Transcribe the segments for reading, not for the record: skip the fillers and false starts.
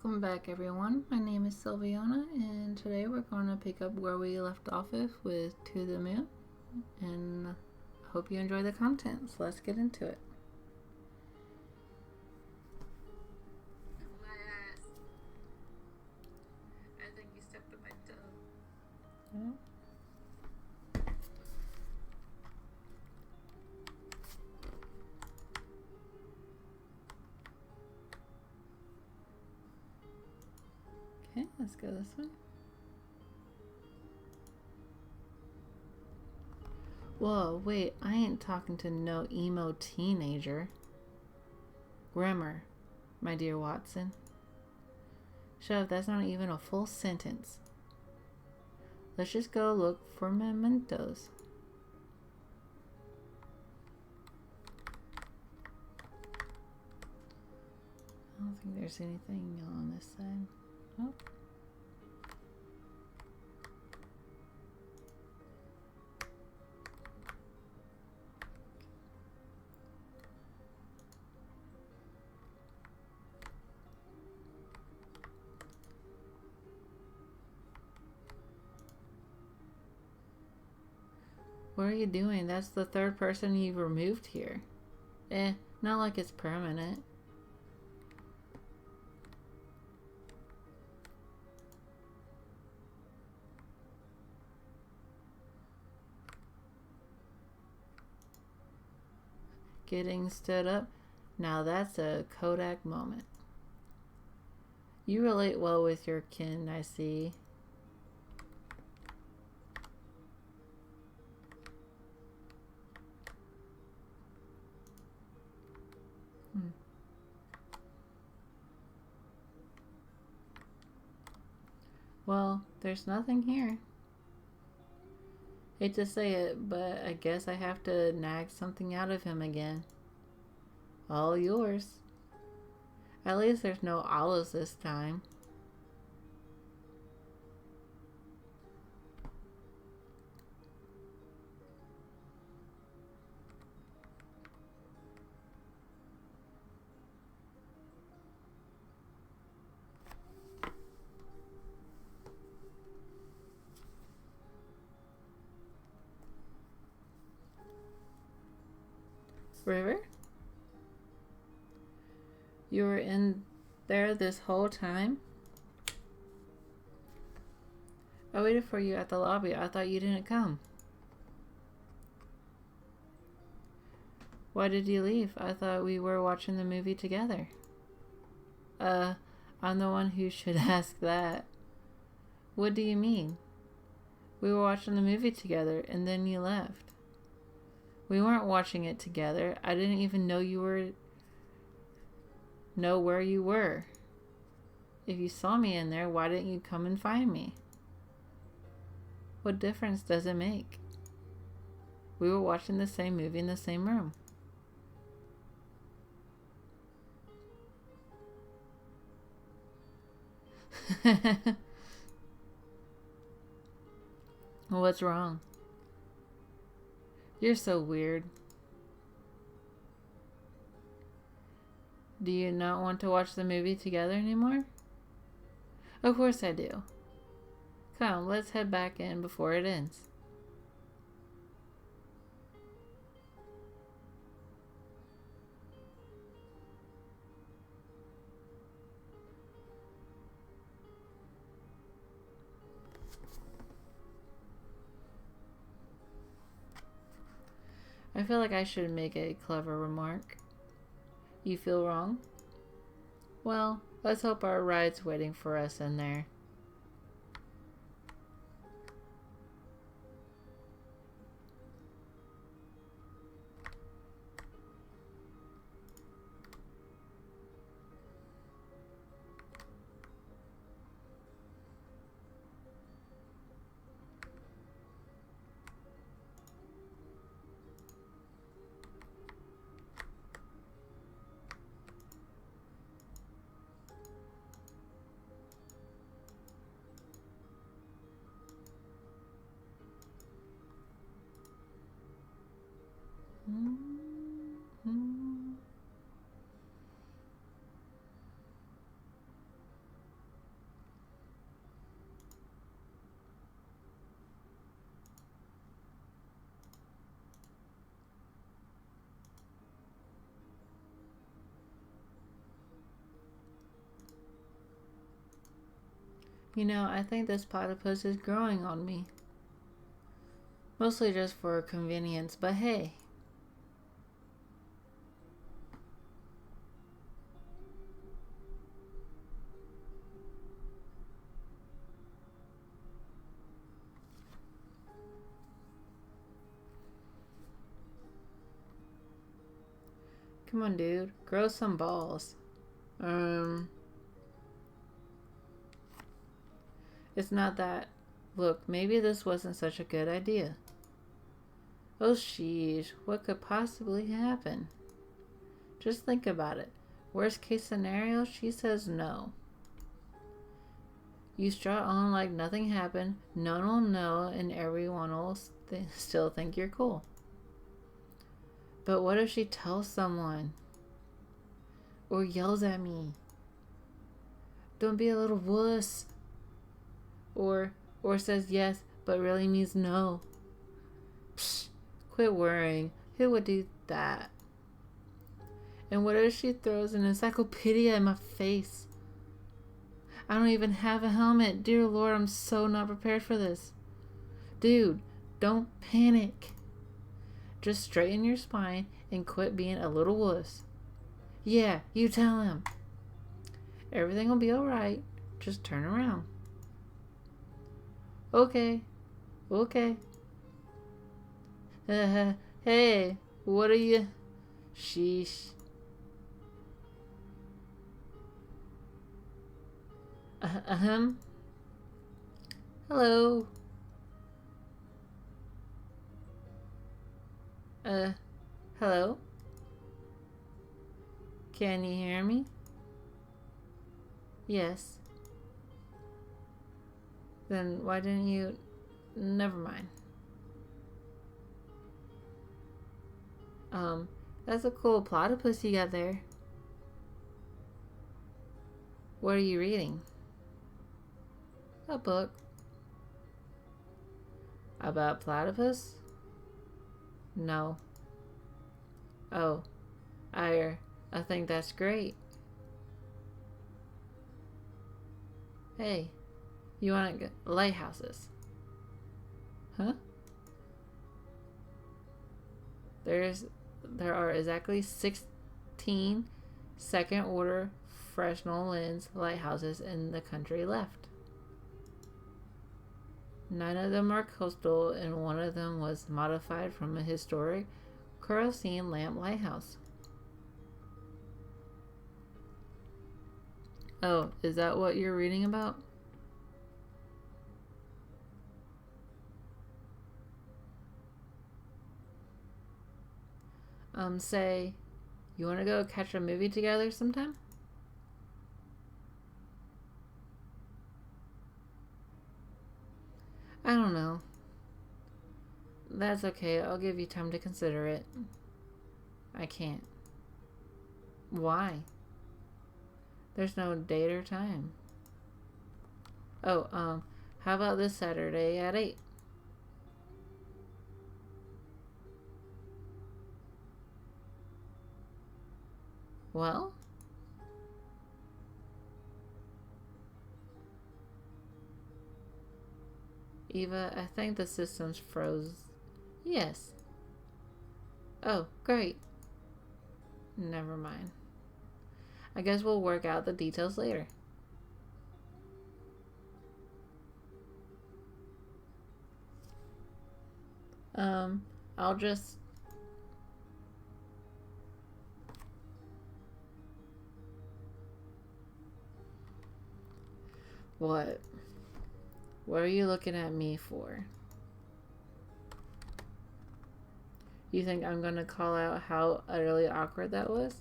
Welcome back, everyone. My name is Sylviana, and today we're going to pick up where we left off with To the Moon. And I hope you enjoy the content, so let's get into it. My ass. I think you stepped on my toe. Yeah. Okay, let's go this way. Whoa, wait, I ain't talking to no emo teenager. Grammar, my dear Watson. Shut up, that's not even a full sentence. Let's just go look for mementos. I don't think there's anything on this side. Oh. What are you doing? That's the third person you've removed here. Not like it's permanent. Getting stood up. Now that's a Kodak moment. You relate well with your kin, I see. Well, there's nothing here. Hate to say it, but I guess I have to nag something out of him again. All yours. At least there's no olives this time. River? You were in there this whole time? I waited for you at the lobby. I thought you didn't come. Why did you leave? I thought we were watching the movie together. I'm the one who should ask that. What do you mean? We were watching the movie together and then you left. We weren't watching it together. I didn't even know where you were. If you saw me in there, why didn't you come and find me? What difference does it make? We were watching the same movie in the same room. What's wrong? You're so weird. Do you not want to watch the movie together anymore? Of course I do. Come, let's head back in before it ends. I feel like I should make a clever remark. You feel wrong? Well, let's hope our ride's waiting for us in there. You know, I think this platypus is growing on me. Mostly just for convenience, but hey. Come on, dude. Grow some balls. It's not that. Look, maybe this wasn't such a good idea. Oh, sheesh. What could possibly happen? Just think about it. Worst case scenario, she says no. You strut on like nothing happened, no one will know, and everyone will still think you're cool. But what if she tells someone? Or yells at me? Don't be a little wuss. Or says yes, but really means no. Psh, quit worrying. Who would do that? And what if she throws an encyclopedia in my face? I don't even have a helmet. Dear Lord, I'm so not prepared for this. Dude, don't panic. Just straighten your spine and quit being a little wuss. Yeah, you tell him. Everything will be alright. Just turn around. Okay. Hey, what are you? Sheesh. Hello. Hello? Can you hear me? Yes. Then why didn't you... Never mind. That's a cool platypus you got there. What are you reading? A book. About platypus? No. Oh, I think that's great. Hey, you want to go lighthouses? Huh? There are exactly 16 second order Fresnel lens lighthouses in the country left. 9 of them are coastal, and 1 of them was modified from a historic kerosene lamp lighthouse. Oh, is that what you're reading about? Say, you want to go catch a movie together sometime? I don't know. That's okay, I'll give you time to consider it. I can't. Why? There's no date or time. Oh, how about this Saturday at 8? Well? Eva, I think the system's froze. Yes. Oh, great. Never mind. I guess we'll work out the details later. I'll just... What? What are you looking at me for? You think I'm gonna call out how utterly awkward that was?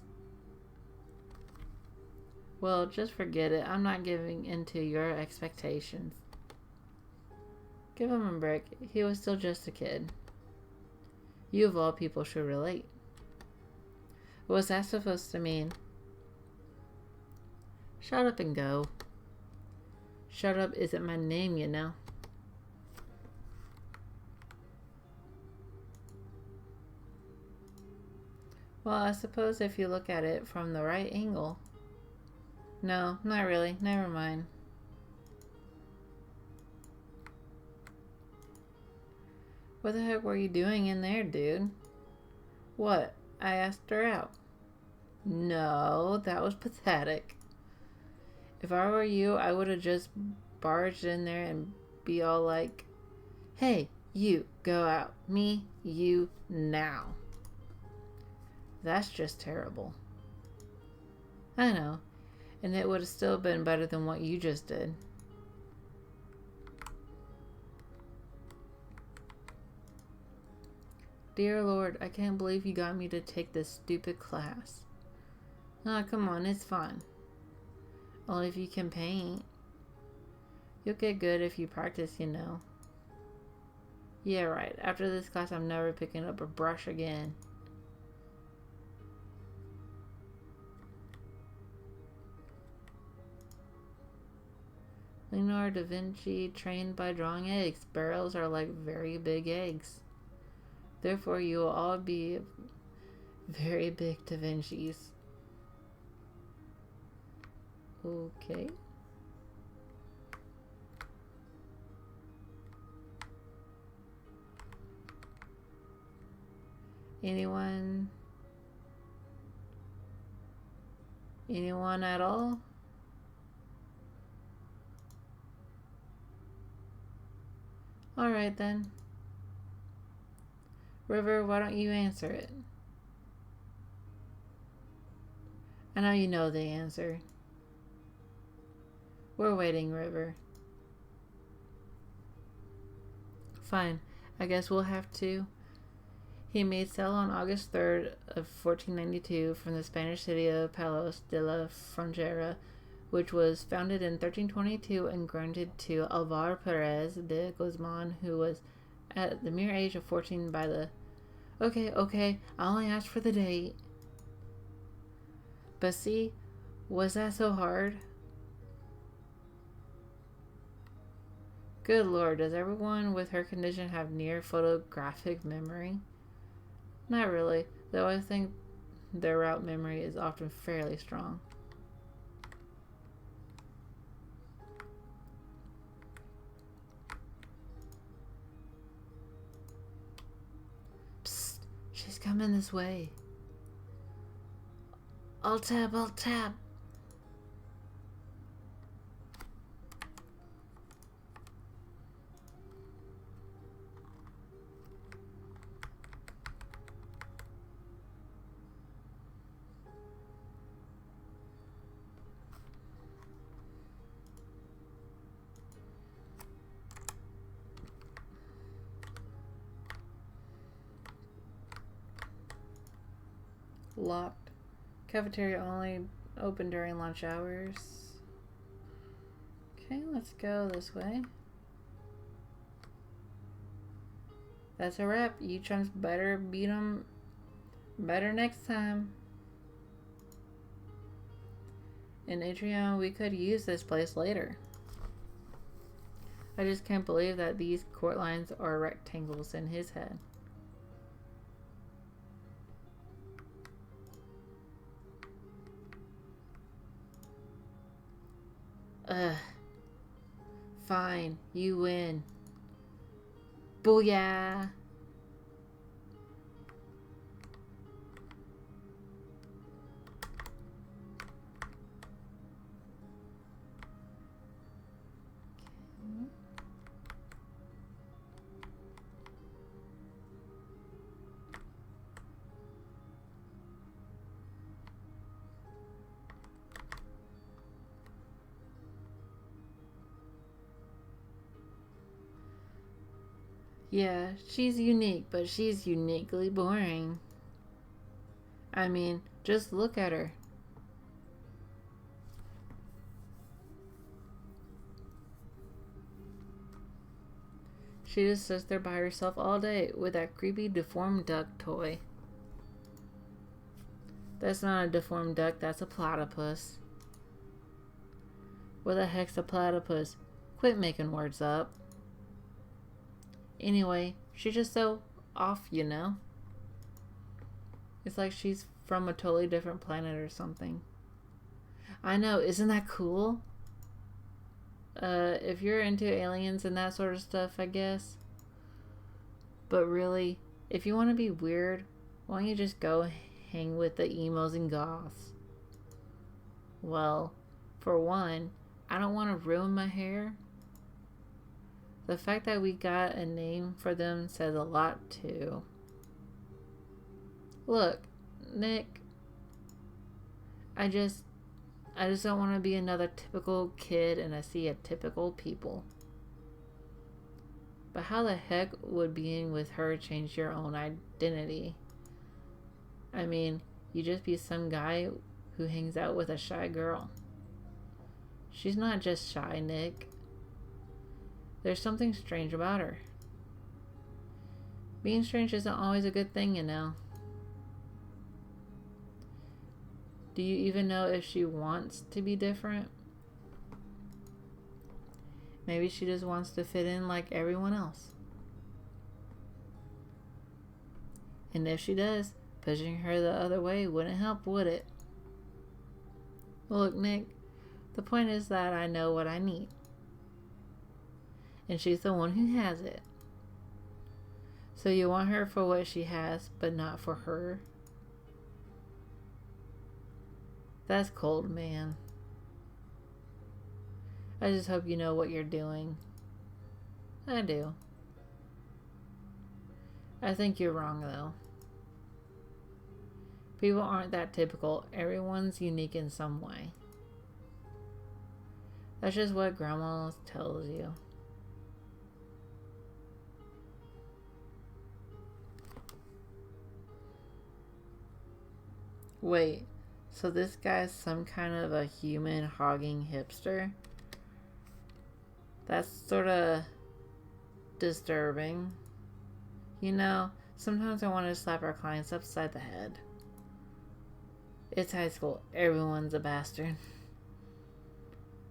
Well, just forget it. I'm not giving into your expectations. Give him a break. He was still just a kid. You of all people should relate. What's that supposed to mean? Shut up and go. Shut up isn't my name, you know. Well, I suppose if you look at it from the right angle. No, not really. Never mind. What the heck were you doing in there, dude? What? I asked her out. No, that was pathetic. If I were you, I would have just barged in there and be all like, hey, you, go out. Me, you, now. That's just terrible. I know. And it would have still been better than what you just did. Dear Lord, I can't believe you got me to take this stupid class. Ah, come on, it's fun. Only if you can paint. You'll get good if you practice, you know. Yeah, right. After this class, I'm never picking up a brush again. Leonardo da Vinci trained by drawing eggs. Barrels are like very big eggs. Therefore, you will all be very big Da Vinci's. Okay. Anyone? Anyone at all? Alright then. River, why don't you answer it? I know you know the answer. We're waiting, River. Fine. I guess we'll have to. He made sail on August 3rd of 1492 from the Spanish city of Palos de la Frontera, which was founded in 1322 and granted to Alvar Perez de Guzman, who was at the mere age of 14 by the... Okay, I only asked for the date. But see, was that so hard? Good Lord, does everyone with her condition have near photographic memory? Not really, though I think their route memory is often fairly strong. Psst, she's coming this way. I'll tap. Locked. Cafeteria only open during lunch hours. Okay, let's go this way. That's a wrap. You chumps better beat 'em better next time. In Atrium, we could use this place later. I just can't believe that these court lines are rectangles in his head. Ugh. Fine, you win. Booyah! Yeah, she's unique, but she's uniquely boring. I mean, just look at her. She just sits there by herself all day with that creepy deformed duck toy. That's not a deformed duck, that's a platypus. What the heck's a platypus? Quit making words up. Anyway, she's just so off, you know? It's like she's from a totally different planet or something. I know, isn't that cool? If you're into aliens and that sort of stuff, I guess. But really, if you want to be weird, why don't you just go hang with the emos and goths? Well, for one, I don't want to ruin my hair. The fact that we got a name for them says a lot too. Look, Nick, I just don't want to be another typical kid in a sea of typical people. But how the heck would being with her change your own identity? I mean, you just be some guy who hangs out with a shy girl. She's not just shy, Nick. There's something strange about her. Being strange isn't always a good thing, you know. Do you even know if she wants to be different? Maybe she just wants to fit in like everyone else. And if she does, pushing her the other way wouldn't help, would it? Look, Nick, the point is that I know what I need. And she's the one who has it. So you want her for what she has, but not for her? That's cold, man. I just hope you know what you're doing. I do. I think you're wrong, though. People aren't that typical. Everyone's unique in some way. That's just what Grandma tells you. Wait, so this guy's some kind of a human hogging hipster? That's sort of disturbing. You know, sometimes I want to slap our clients upside the head. It's high school. Everyone's a bastard.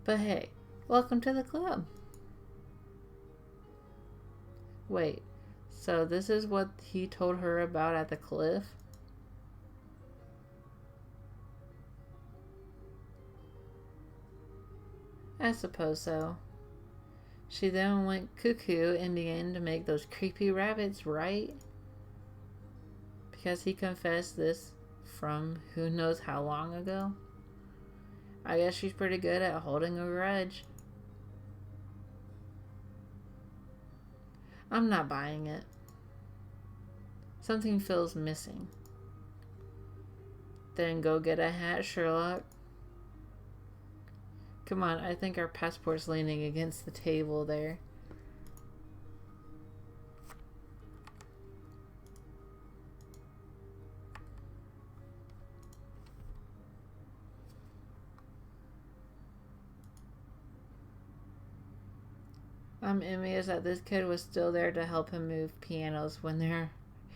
But hey, welcome to the club. Wait, so this is what he told her about at the cliff? I suppose so. She then went cuckoo and began to make those creepy rabbits, right? Because he confessed this from who knows how long ago? I guess she's pretty good at holding a grudge. I'm not buying it. Something feels missing. Then go get a hat, Sherlock. Come on, I think our passport's leaning against the table there. I'm envious that this kid was still there to help him move pianos when their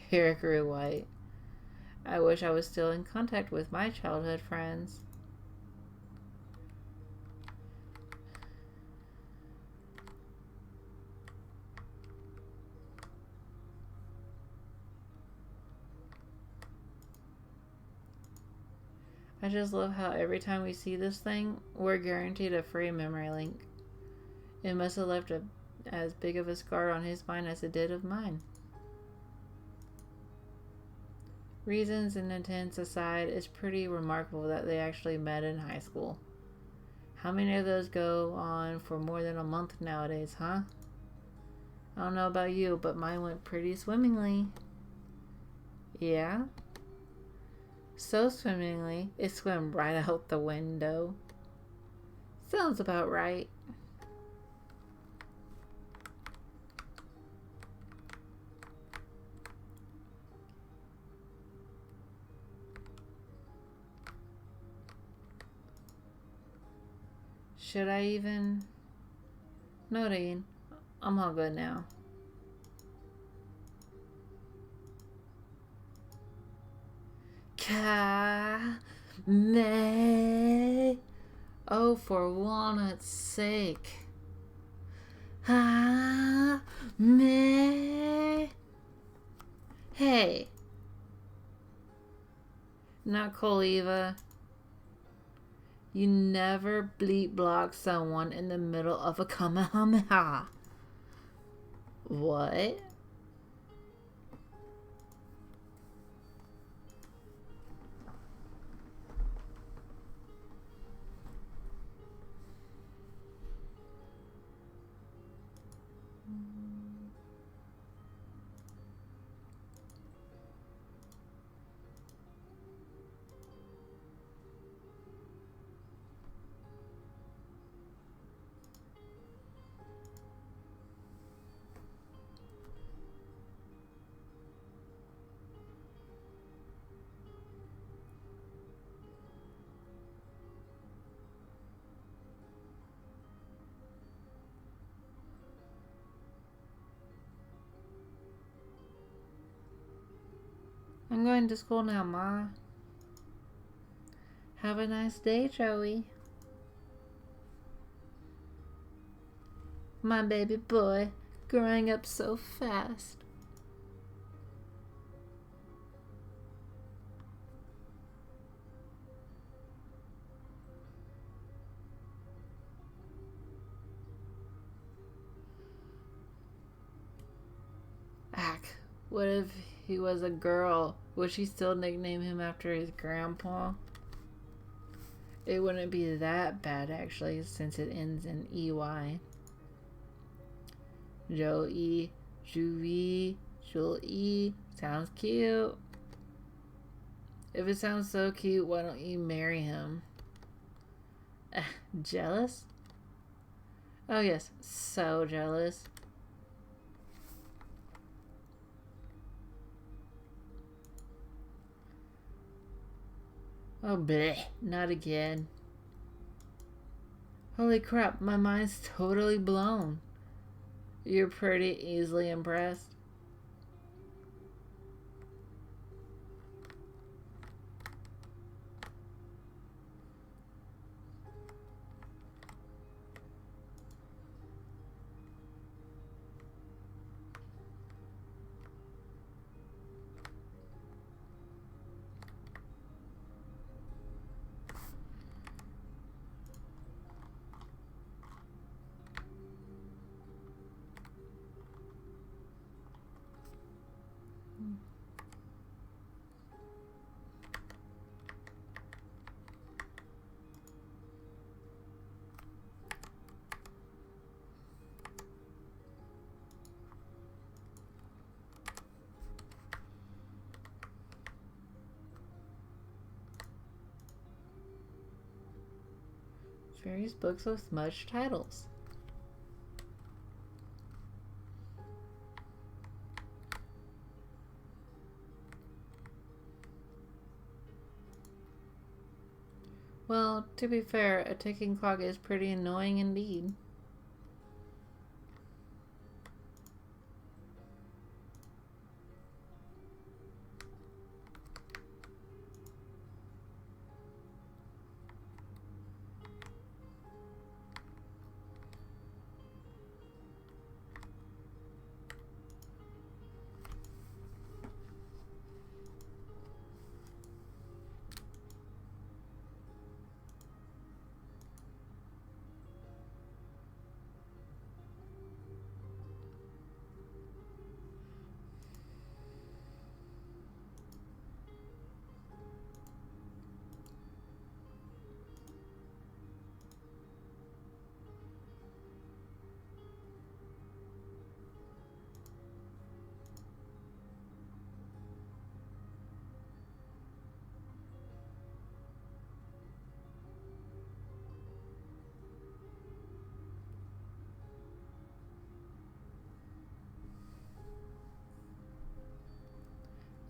hair grew white. I wish I was still in contact with my childhood friends. I just love how every time we see this thing, we're guaranteed a free memory link. It must have left as big of a scar on his mind as it did of mine. Reasons and intents aside, it's pretty remarkable that they actually met in high school. How many of those go on for more than a month nowadays, huh? I don't know about you, but mine went pretty swimmingly. Yeah? So swimmingly, it swam right out the window. Sounds about right. Should I even? No, Dean. I'm all good now. Me. Oh, for walnut's sake. Me. Hey. Not cool, Eva. You never bleep block someone in the middle of a kamehameha. What? I'm going to school now, Ma. Have a nice day, Joey. My baby boy, growing up so fast. Ack, what if he was a girl? Would she still nickname him after his grandpa? It wouldn't be that bad, actually, since it ends in EY. Joey, Joey, Joey. Sounds cute. If it sounds so cute, why don't you marry him? Jealous? Oh yes, so jealous. Oh bleh, not again. Holy crap, my mind's totally blown. You're pretty easily impressed. Various books with smudged titles. Well, to be fair, a ticking clock is pretty annoying indeed.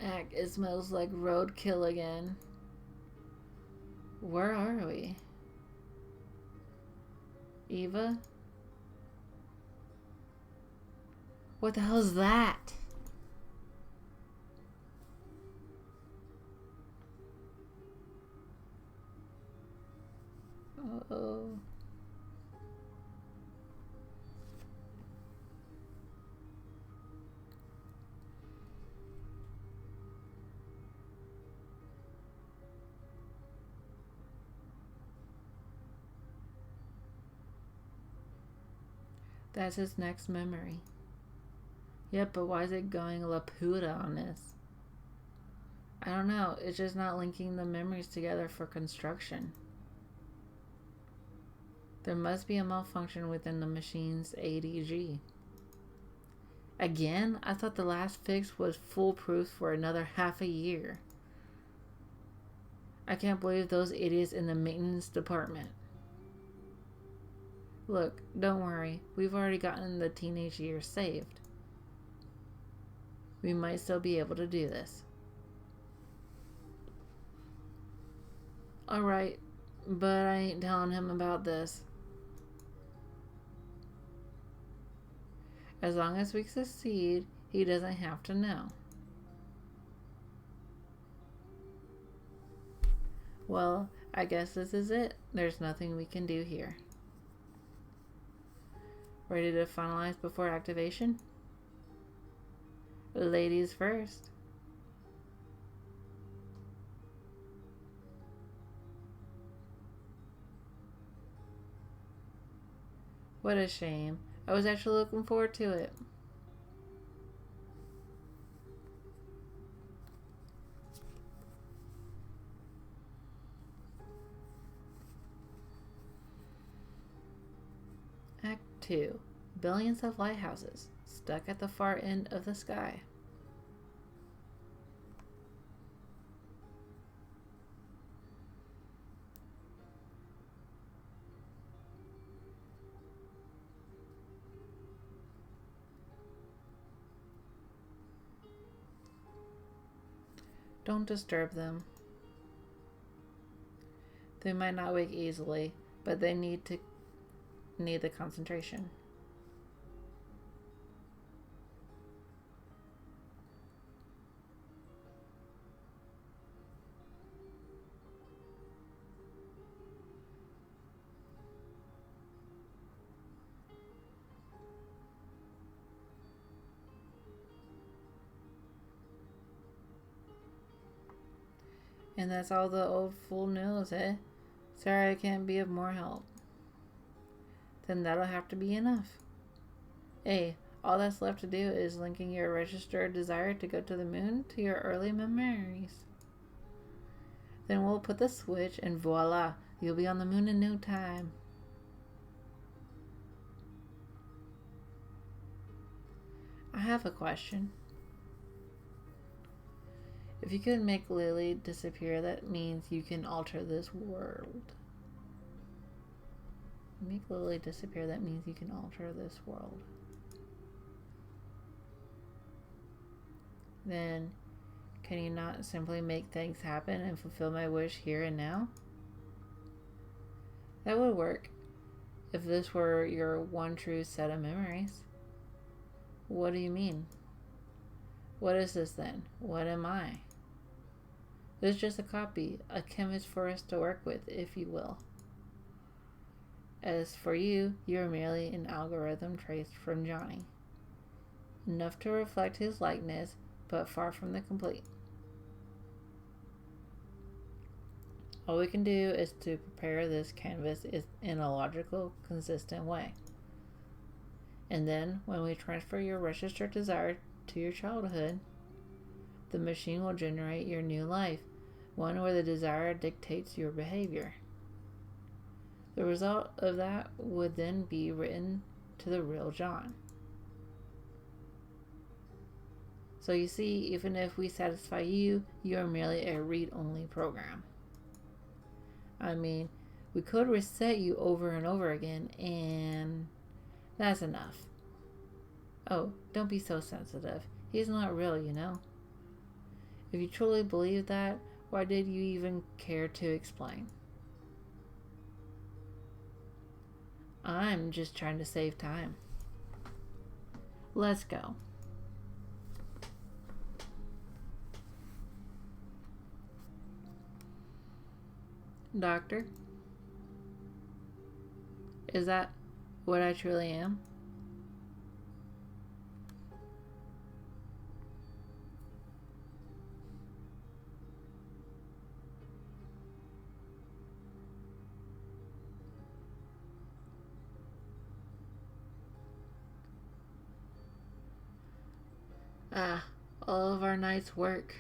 Ack, it smells like roadkill again. Where are we? Eva? What the hell's that? Uh-oh. That's his next memory. Yep, but why is it going Laputa on this? I don't know. It's just not linking the memories together for construction. There must be a malfunction within the machine's ADG. Again? I thought the last fix was foolproof for another half a year. I can't believe those idiots in the maintenance department. Look, don't worry. We've already gotten the teenage years saved. We might still be able to do this. Alright, but I ain't telling him about this. As long as we succeed, he doesn't have to know. Well, I guess this is it. There's nothing we can do here. Ready to finalize before activation? Ladies first. What a shame. I was actually looking forward to it. Act 2. Billions of lighthouses stuck at the far end of the sky. Don't disturb them. They might not wake easily, but they need the concentration. And that's all the old fool knows, eh? Sorry I can't be of more help. Then that'll have to be enough. Hey, all that's left to do is linking your registered desire to go to the moon to your early memories. Then we'll put the switch and voila, you'll be on the moon in no time. I have a question. If you could make Lily disappear, that means you can alter this world. Make Lily disappear, that means you can alter this world. Then, can you not simply make things happen and fulfill my wish here and now? That would work if this were your one true set of memories. What do you mean? What is this then? What am I? It's just a copy, a canvas for us to work with, if you will. As for you, you are merely an algorithm traced from Johnny. Enough to reflect his likeness, but far from the complete. All we can do is to prepare this canvas in a logical, consistent way. And then, when we transfer your registered desire to your childhood, the machine will generate your new life, one where the desire dictates your behavior. The result of that would then be written to the real John. So you see, even if we satisfy you, you are merely a read-only program. I mean, we could reset you over and over again, and that's enough. Oh, don't be so sensitive. He's not real, you know. If you truly believe that, why did you even care to explain? I'm just trying to save time. Let's go. Doctor? Is that what I truly am? Ah, all of our night's work.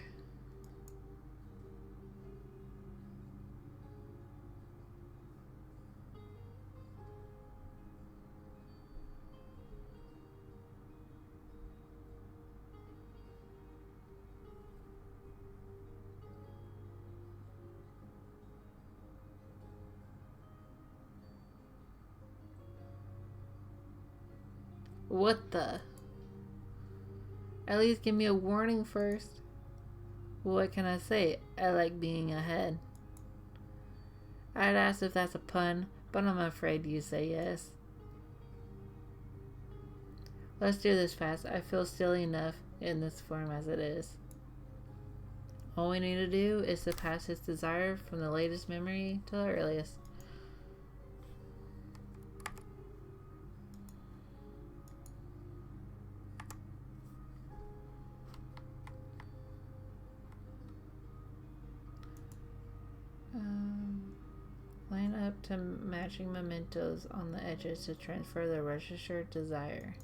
What the? At least give me a warning first. What can I say? I like being ahead. I'd ask if that's a pun, but I'm afraid you say yes. Let's do this fast. I feel silly enough in this form as it is. All we need to do is to pass his desire from the latest memory to the earliest. Line up to matching mementos on the edges to transfer the registered desire.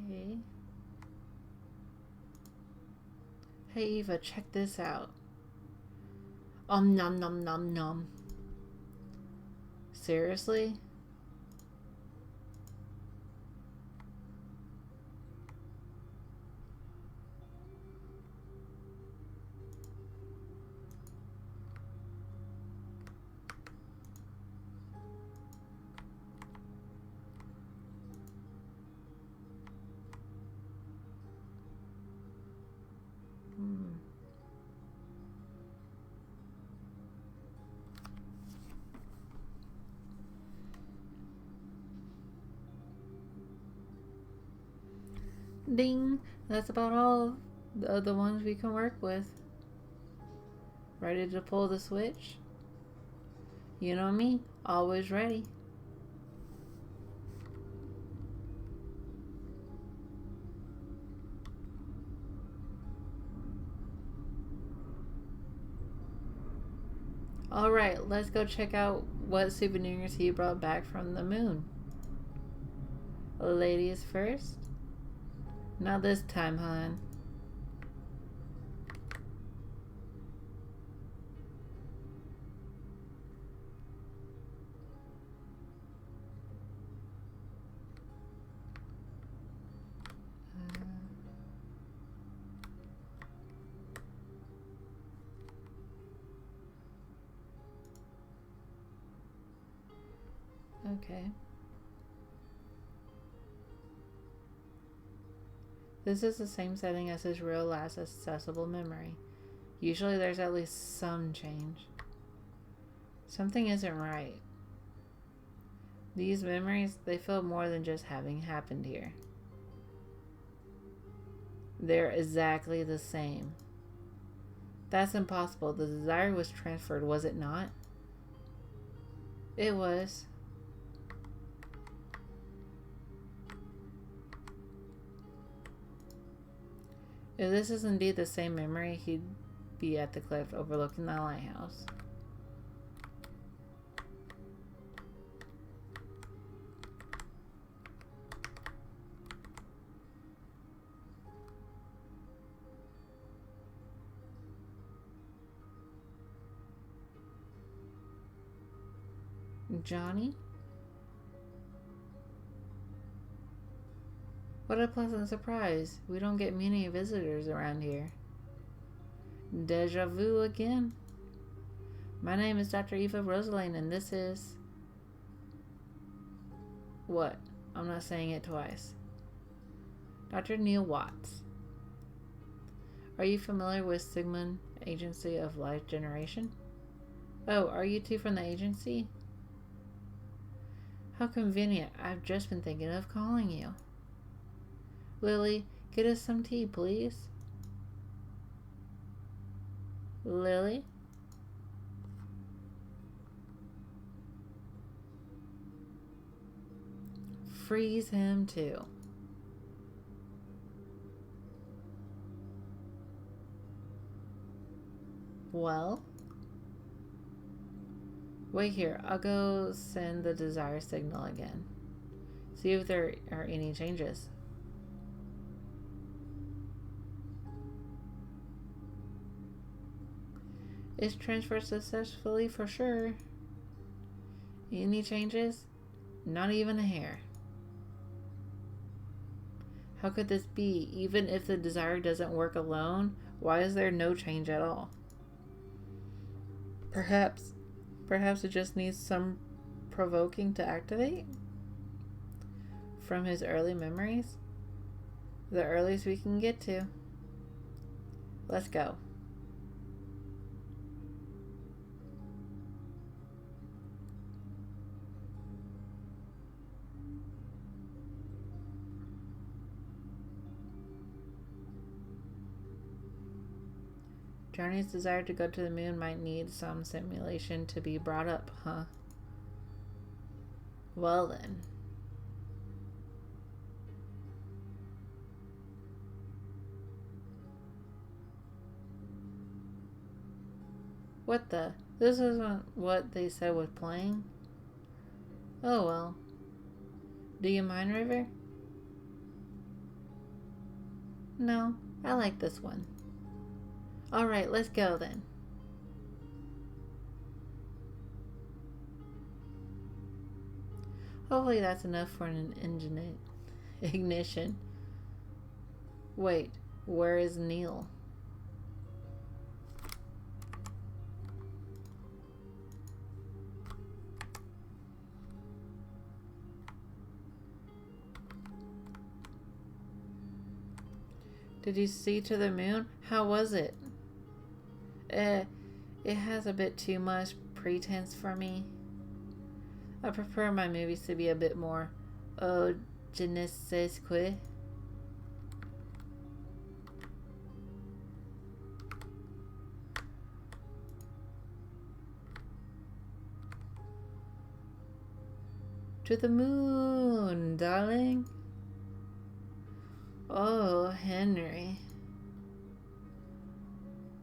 Okay. Hey Eva, check this out. Nom nom nom nom. Seriously? Ding! That's about all of the ones we can work with. Ready to pull the switch? You know me, always ready. Alright, let's go check out what souvenirs he brought back from the moon. Ladies first. Not this time, hon. Okay. This is the same setting as his real last accessible memory. Usually there's at least some change. Something isn't right. These memories, they feel more than just having happened here. They're exactly the same. That's impossible. The desire was transferred, was it not? It was. If this is indeed the same memory, he'd be at the cliff overlooking the lighthouse. Johnny? What a pleasant surprise. We don't get many visitors around here. Deja vu again? My name is Dr. Eva Rosaline, and this is... What? I'm not saying it twice. Dr. Neil Watts. Are you familiar with Sigmund Agency of Life Generation? Oh, are you two from the agency? How convenient. I've just been thinking of calling you. Lily, get us some tea, please. Lily? Freeze him too. Well? Wait here. I'll go send the desire signal again. See if there are any changes. It's transferred successfully for sure. Any changes? Not even a hair. How could this be? Even if the desire doesn't work alone, why is there no change at all? Perhaps it just needs some provoking to activate? From his early memories? The earliest we can get to. Let's go. Johnny's desire to go to the moon might need some simulation to be brought up, huh? Well then. What the? This isn't what they said was playing? Oh well. Do you mind, River? No, I like this one. Alright, let's go then. Hopefully that's enough for an ignition. Wait, where is Neil? Did you see to the moon? How was it? It has a bit too much pretense for me. I prefer my movies to be a bit more je ne sais quoi. To the moon, darling. Oh, Henry.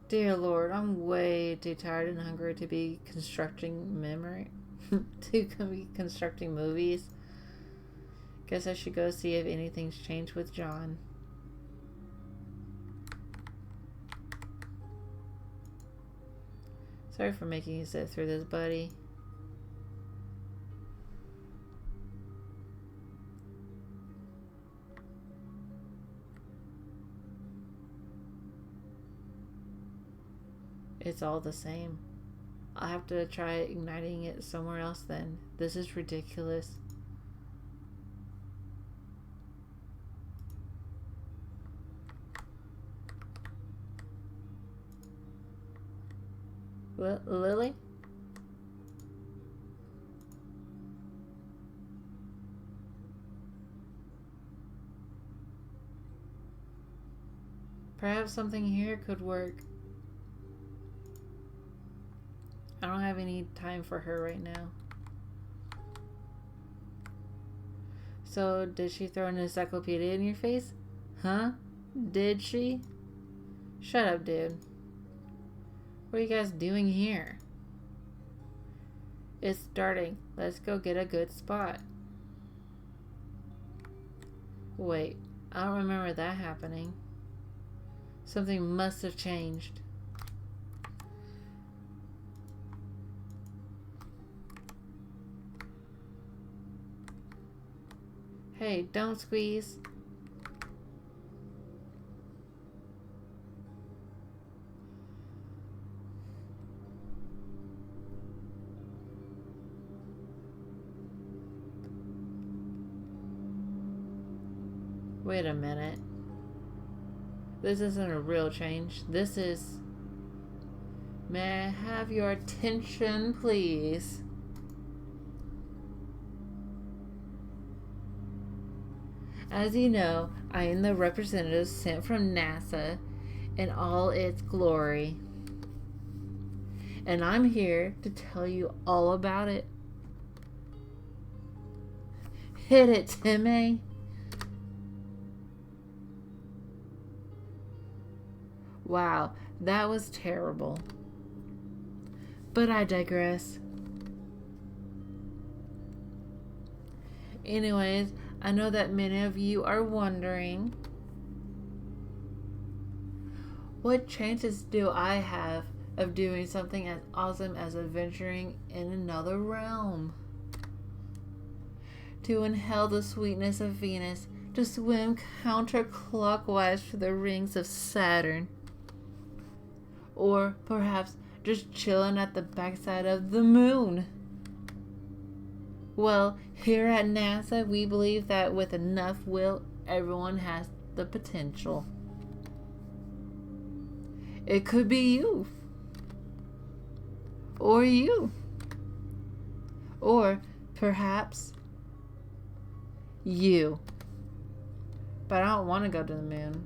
Dear Lord, I'm way too tired and hungry to be constructing memory. to be constructing movies. Guess I should go see if anything's changed with John. Sorry for making you sit through this, buddy. It's all the same. I'll have to try igniting it somewhere else then. This is ridiculous. Lily? Perhaps something here could work. I don't have any time for her right now. So, did she throw an encyclopedia in your face? Huh? Did she? Shut up, dude. What are you guys doing here? It's starting. Let's go get a good spot. Wait, I don't remember that happening. Something must have changed. Hey, don't squeeze. Wait a minute. This isn't a real change. This is... May I have your attention, please? As you know, I am the representative sent from NASA in all its glory. And I'm here to tell you all about it. Hit it, Timmy. Wow, that was terrible. But I digress. Anyways, I know that many of you are wondering, what chances do I have of doing something as awesome as adventuring in another realm? to inhale the sweetness of Venus, to swim counterclockwise through the rings of Saturn. Or perhaps just chilling at the backside of the moon. Well, here at NASA, we believe that with enough will, everyone has the potential. It could be you. Or you. Or perhaps you. But I don't want to go to the moon.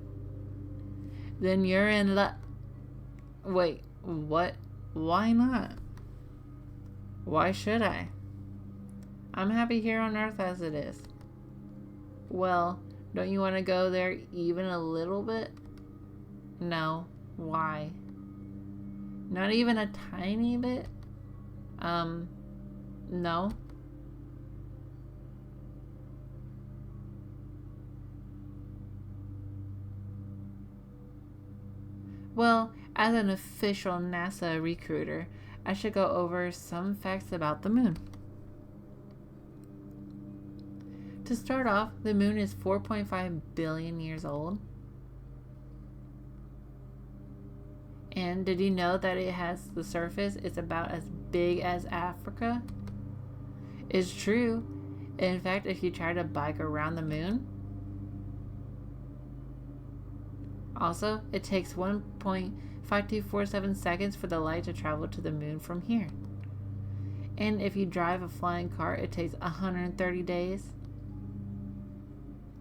Then you're in luck. Wait, what? Why not? Why should I? I'm happy here on Earth as it is. Well, don't you want to go there even a little bit? No. Why? Not even a tiny bit? No. Well, as an official NASA recruiter, I should go over some facts about the moon. To start off, the moon is 4.5 billion years old. And did you know that it has the surface is about as big as Africa? It's true. In fact, if you try to bike around the moon, also, it takes 1.5247 seconds for the light to travel to the moon from here. And if you drive a flying car, it takes 130 days.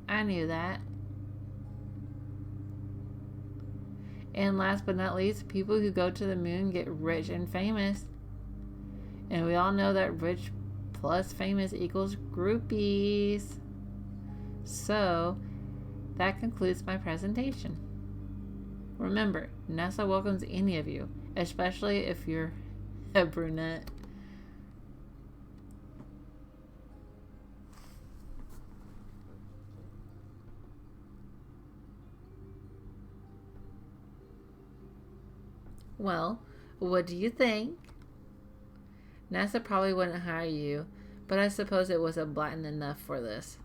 I knew that. And last but not least, people who go to the moon get rich and famous. And we all know that rich plus famous equals groupies. So, that concludes my presentation. Remember, NASA welcomes any of you, especially if you're a brunette. Well, what do you think? NASA probably wouldn't hire you, but I suppose it was a blatant enough for this.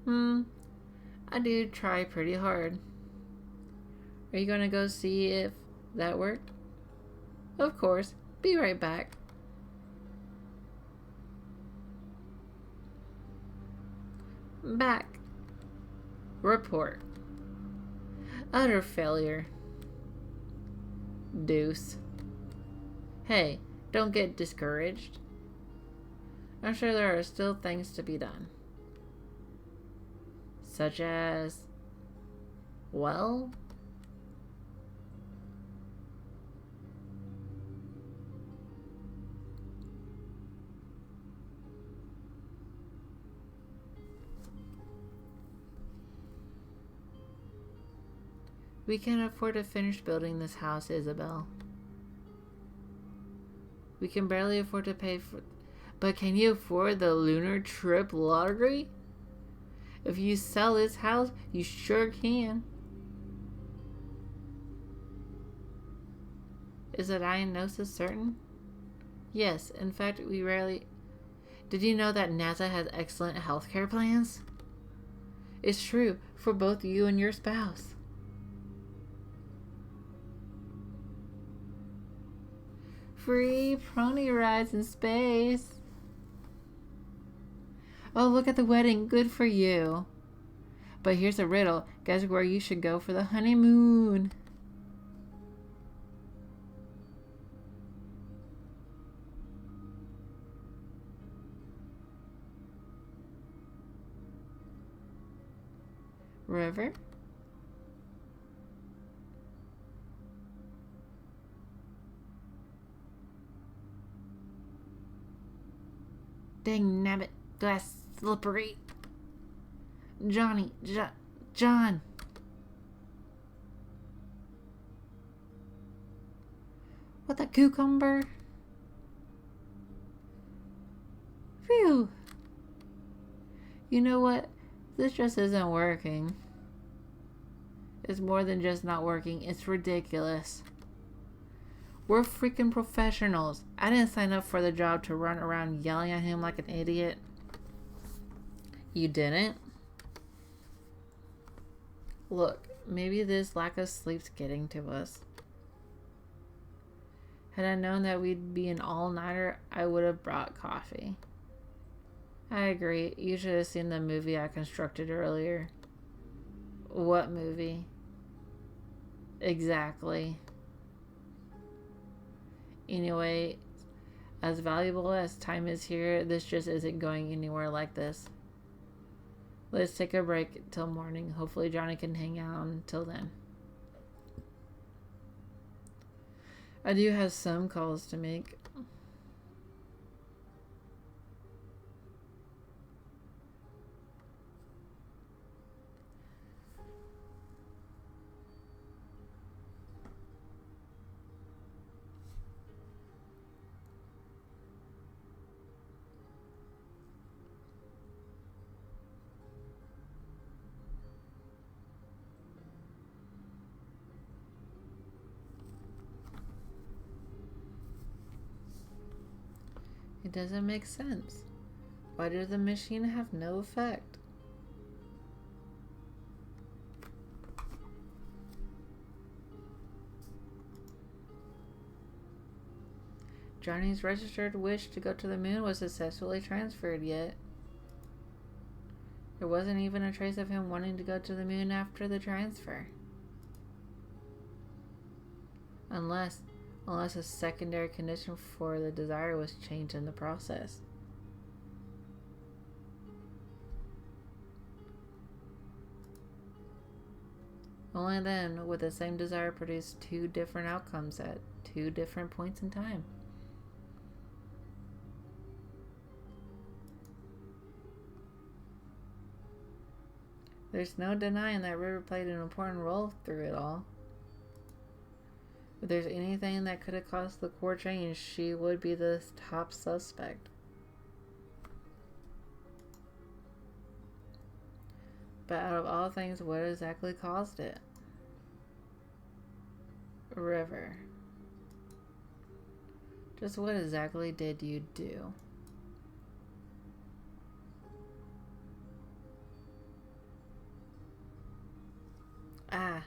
I do try pretty hard. Are you gonna go see if that worked? Of course. Be right back. Back. Report. Utter failure. Deuce. Hey, don't get discouraged. I'm sure there are still things to be done. Such as... well... we can't afford to finish building this house, Isabel. We can barely afford to pay for... But can you afford the lunar trip lottery? If you sell this house, you sure can. Is the diagnosis certain? Yes, in fact, we rarely... Did you know that NASA has excellent healthcare plans? It's true, for both you and your spouse. Free pony rides in space. Oh, look at the wedding. Good for you. But here's a riddle. Guess where you should go for the honeymoon? River? Dang nabbit, glass slippery. Johnny, John. What the cucumber? Phew. You know what? This just isn't working. It's more than just not working. It's ridiculous. We're freaking professionals. I didn't sign up for the job to run around yelling at him like an idiot. You didn't? Look, maybe this lack of sleep's getting to us. Had I known that we'd be an all-nighter, I would have brought coffee. I agree. You should have seen the movie I constructed earlier. What movie? Exactly. Anyway, as valuable as time is here, this just isn't going anywhere like this. Let's take a break till morning. Hopefully Johnny can hang out until then. I do have some calls to make. It doesn't make sense. Why does the machine have no effect? Johnny's registered wish to go to the moon was successfully transferred, yet there wasn't even a trace of him wanting to go to the moon after the transfer. Unless a secondary condition for the desire was changed in the process. Only then would the same desire produce two different outcomes at two different points in time. There's no denying that River played an important role through it all. If there's anything that could have caused the core change, she would be the top suspect. But out of all things, what exactly caused it? River. Just what exactly did you do? Ah,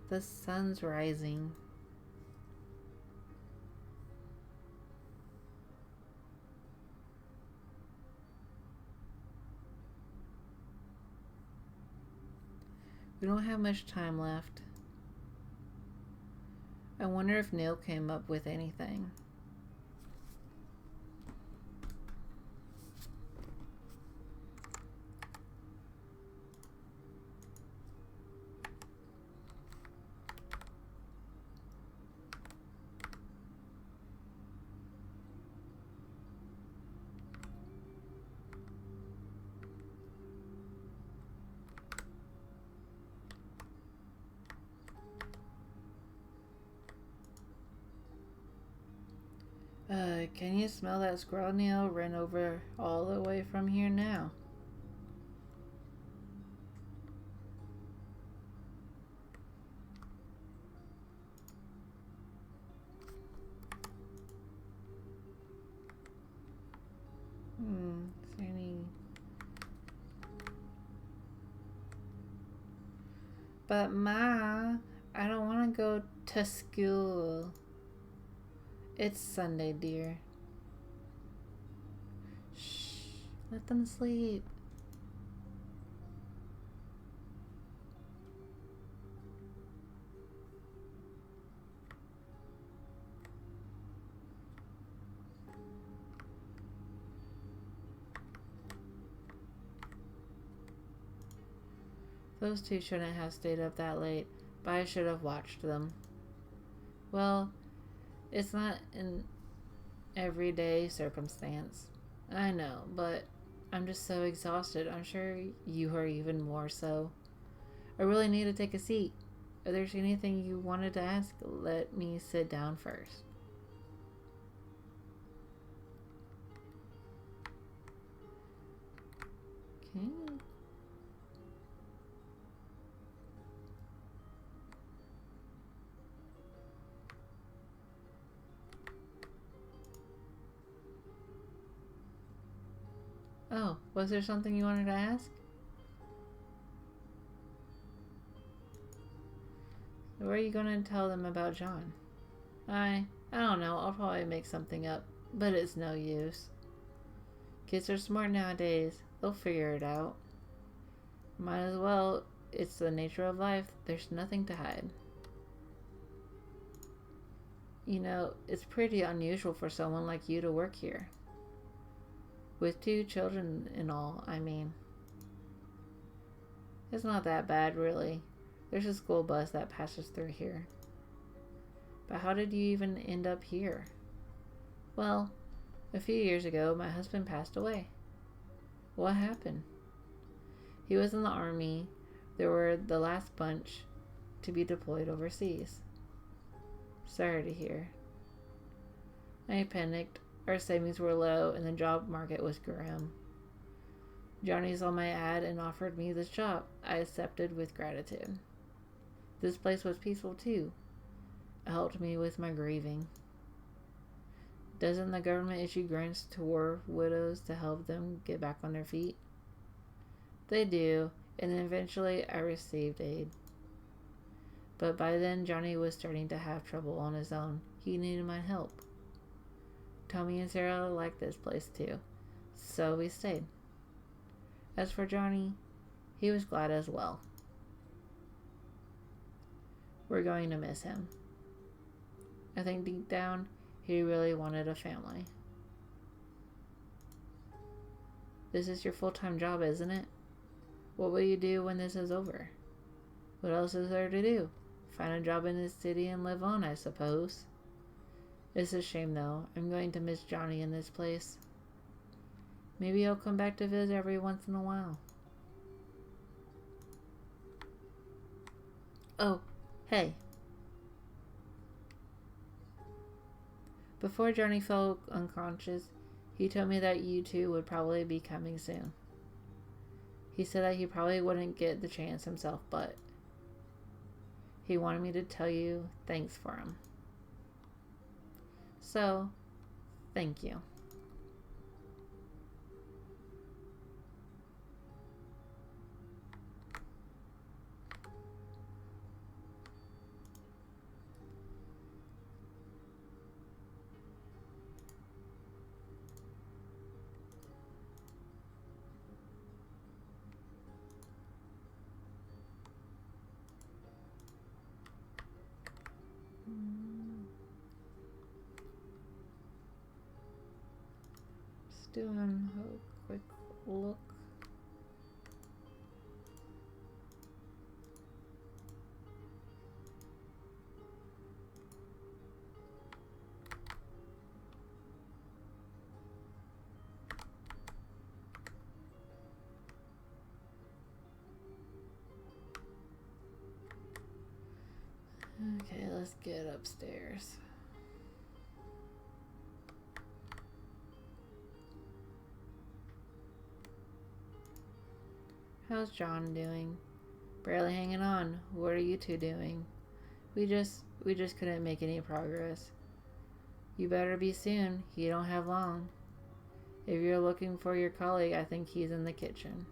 the sun's rising. We don't have much time left. I wonder if Neil came up with anything. Can you smell that squirrel, Neil? Ran over all the way from here now. Is there any... But Ma, I don't want to go to school. It's Sunday, dear. Shh, let them sleep. Those two shouldn't have stayed up that late, but I should have watched them. Well, it's not an everyday circumstance. I know, but I'm just so exhausted. I'm sure you are even more so. I really need to take a seat. If there's anything you wanted to ask, let me sit down first. Okay. Oh, Was there something you wanted to ask? What are you going to tell them about John? I don't know. I'll probably make something up, but it's no use. Kids are smart nowadays. They'll figure it out. Might as well. It's the nature of life. There's nothing to hide. You know, it's pretty unusual for someone like you to work here. With 2 children and all, I mean. It's not that bad, really. There's a school bus that passes through here. But how did you even end up here? Well, a few years ago, my husband passed away. What happened? He was in the army. They were the last bunch to be deployed overseas. Sorry to hear. I panicked. Our savings were low and the job market was grim. Johnny saw my ad and offered me this job. I accepted with gratitude. This place was peaceful too. It helped me with my grieving. Doesn't the government issue grants to war widows to help them get back on their feet? They do, and then eventually I received aid. But by then Johnny was starting to have trouble on his own. He needed my help. Tommy and Sarah liked this place too, so we stayed. As for Johnny, he was glad as well. We're going to miss him. I think deep down, he really wanted a family. This is your full-time job, isn't it? What will you do when this is over? What else is there to do? Find a job in this city and live on, I suppose. It's a shame, though. I'm going to miss Johnny in this place. Maybe he'll come back to visit every once in a while. Oh, hey. Before Johnny fell unconscious, he told me that you two would probably be coming soon. He said that he probably wouldn't get the chance himself, but he wanted me to tell you thanks for him. So, thank you. Just doing a quick look. Okay, let's get upstairs. How's John doing? Barely hanging on. What are you two doing? We just couldn't make any progress. You better be soon. You don't have long. If you're looking for your colleague, I think he's in the kitchen.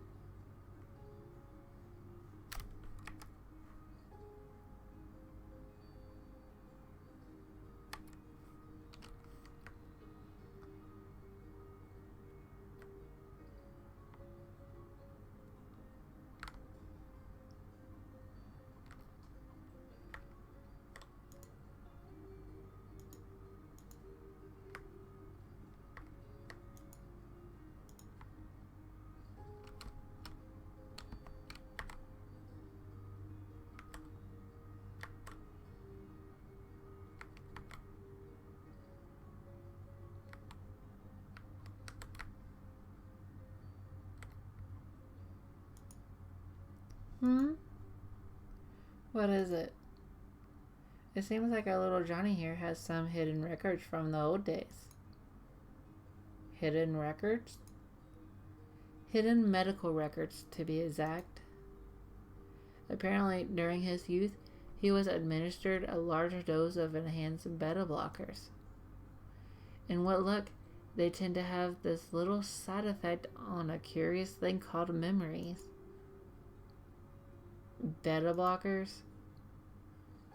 What is it? It seems like our little Johnny here has some hidden records from the old days. Hidden records? Hidden medical records, to be exact. Apparently, during his youth, he was administered a large dose of enhanced beta blockers. And what luck, they tend to have this little side effect on a curious thing called memories. Beta blockers?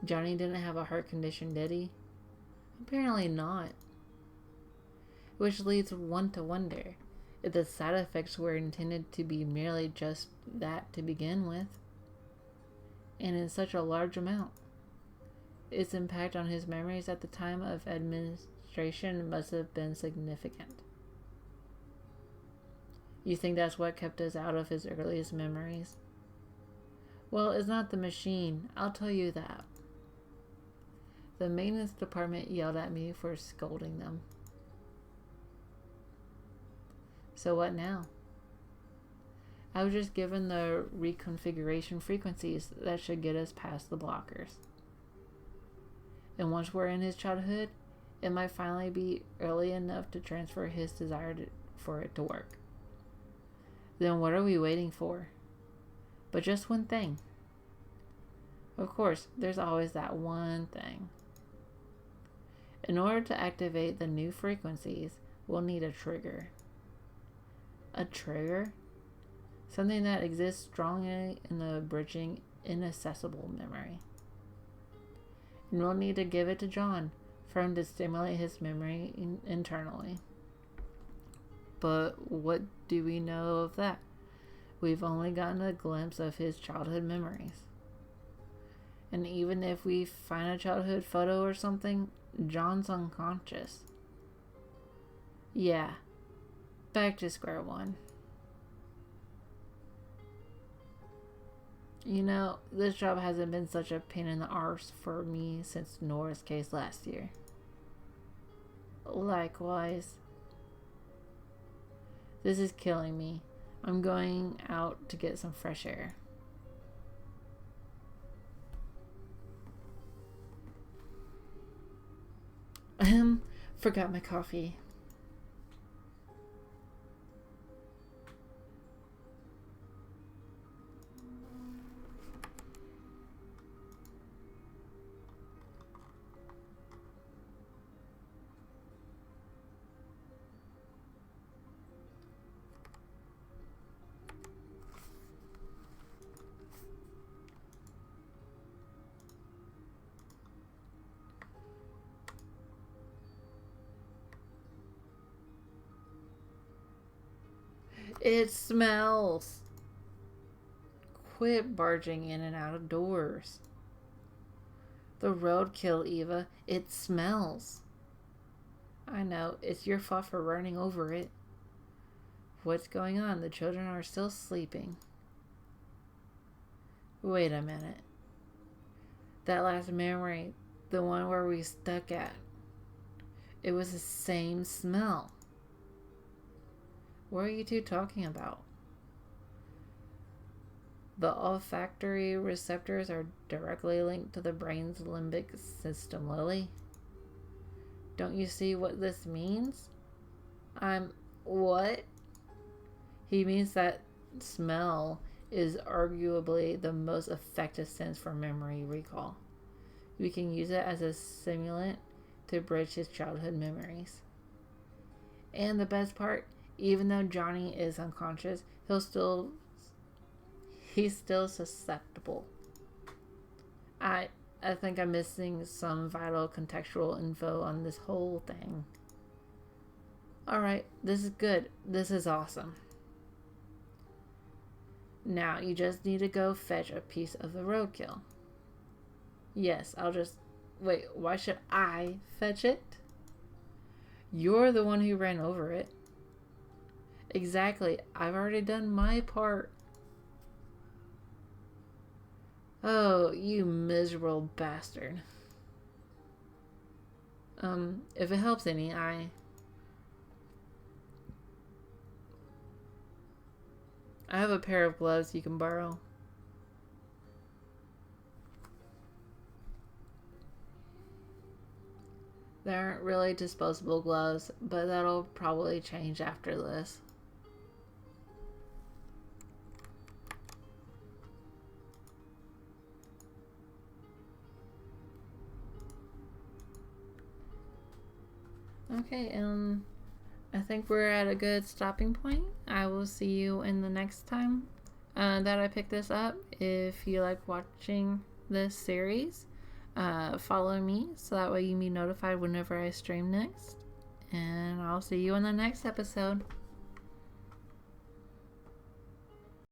Johnny didn't have a heart condition, did he? Apparently not. Which leads one to wonder if the side effects were intended to be merely just that to begin with, and in such a large amount. Its impact on his memories at the time of administration must have been significant. You think that's what kept us out of his earliest memories? Well, it's not the machine, I'll tell you that. The maintenance department yelled at me for scolding them. So what now? I was just given the reconfiguration frequencies that should get us past the blockers. And once we're in his childhood, it might finally be early enough to transfer his desire for it to work. Then what are we waiting for? But just one thing. Of course, there's always that one thing. In order to activate the new frequencies, we'll need a trigger. A trigger? Something that exists strongly in the bridging inaccessible memory. And we'll need to give it to John for him to stimulate his memory internally. But what do we know of that? We've only gotten a glimpse of his childhood memories. And even if we find a childhood photo or something, John's unconscious. Yeah, back to square one. You know, this job hasn't been such a pain in the arse for me since Nora's case last year. Likewise. This is killing me. I'm going out to get some fresh air. Forgot my coffee. It smells. Quit barging in and out of doors. The roadkill, Eva. It smells. I know. It's your fault for running over it. What's going on? The children are still sleeping. Wait a minute. That last memory, the one where we stuck at, it was the same smell. What are you two talking about? The olfactory receptors are directly linked to the brain's limbic system, Lily. Don't you see what this means? What? He means that smell is arguably the most effective sense for memory recall. We can use it as a stimulant to bridge his childhood memories. And the best part, even though Johnny is unconscious, he's still susceptible. I think I'm missing some vital contextual info on this whole thing. Alright, this is good. This is awesome. Now, you just need to go fetch a piece of the roadkill. Yes, Wait, why should I fetch it? You're the one who ran over it. Exactly. I've already done my part. Oh, you miserable bastard. If it helps any, I have a pair of gloves you can borrow. They aren't really disposable gloves, but that'll probably change after this. Okay, I think we're at a good stopping point. I will see you in the next time that I pick this up. If you like watching this series, follow me so that way you can be notified whenever I stream next. And I'll see you in the next episode.